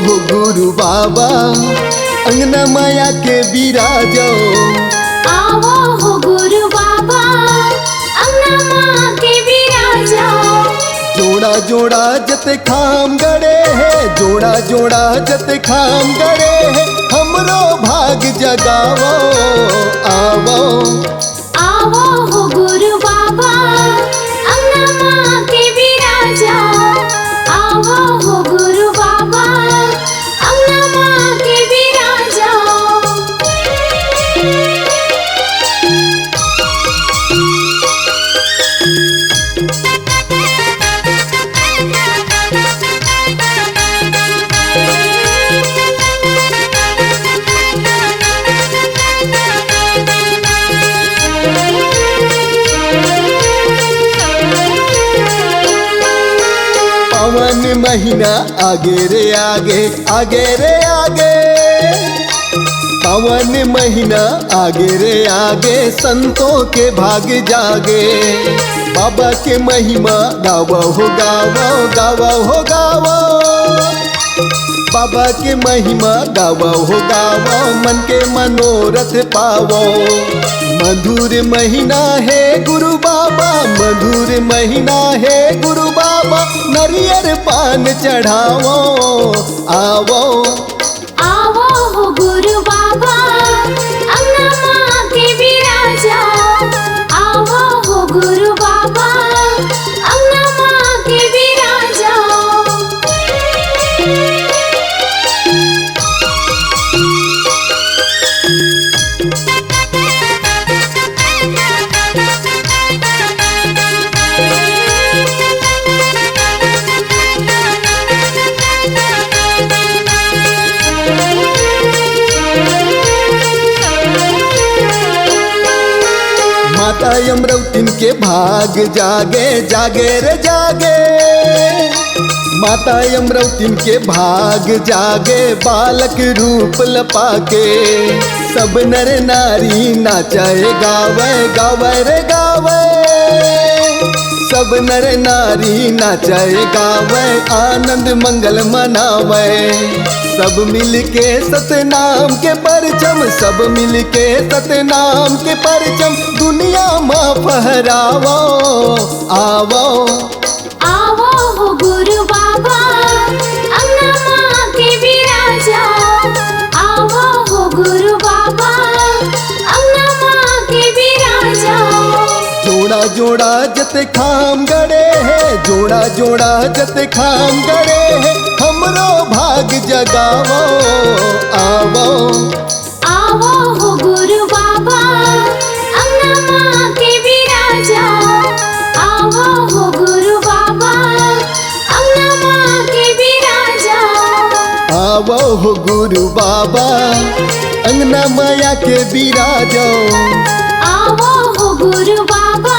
हो गुरु बाबा अंगना माया के बिराजो। आवो हो गुरु बाबा अंगना माँ के बिराजो। जोड़ा जोड़ा जते खाम गड़े है, जोड़ा जोड़ा जते खाम गड़े है, हमरो भाग जगावो। आवो आवो हो गुरु बाबा अंगना माँ के बिराजो। आवो हो गुरु बाबा अंगना माँ के बिराजो। पावन महीना आगे रे आगे, आगे रे आगे। पावन महीना आगे रे आगे, संतों के भाग जागे। बाबा के महिमा गावो हो गावो, गावो हो गावो। बाबा के महिमा गावो हो गावो, मन के मनोरथ पावो। मधुर महीना है गुरु बाबा, मधुर महीना है गुरु बाबा, नरियर पान चढ़ावो। आवो आवो हो गुरु बाबा अंगना माँ के बिराजो। आवो हो गुरु बाबा अंगना माँ के बिराजो। माता अमरौतिन के भाग जागे, जागे रे जागे। माता अमरौतिन के भाग जागे, बालक रूप लपाके। सब नर नारी नाचे गावे, गावे रे गावे। सब नर नारी नाचे गावे, आनंद मंगल मनावे। सब मिलके सतनाम के परचम, सब मिलके सतनाम के परचम, दुनिया माँ फहरावो। आवो आवो हो गुरु बाबा अंगना माँ के बिराजो। आवो हो गुरु बाबा अंगना माँ के बिराजो। जोड़ा जोड़ा जते खाम गड़े है, जोड़ा जोड़ा जते खाम गड़े है, हमरो भाग जगावो। आवो आवो हो गुरु बाबा अंगना माँ के बिराजो। आवो हो गुरु बाबा अंगना माँ के बिराजो। आवो हो गुरु बाबा अंगना माया के बिराजो। आवो हो गुरु बाबा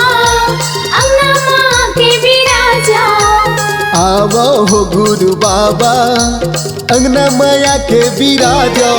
अंगना माँ के बिराजो। आवो हो गुरु बाबा अंगना माया के बिराजो।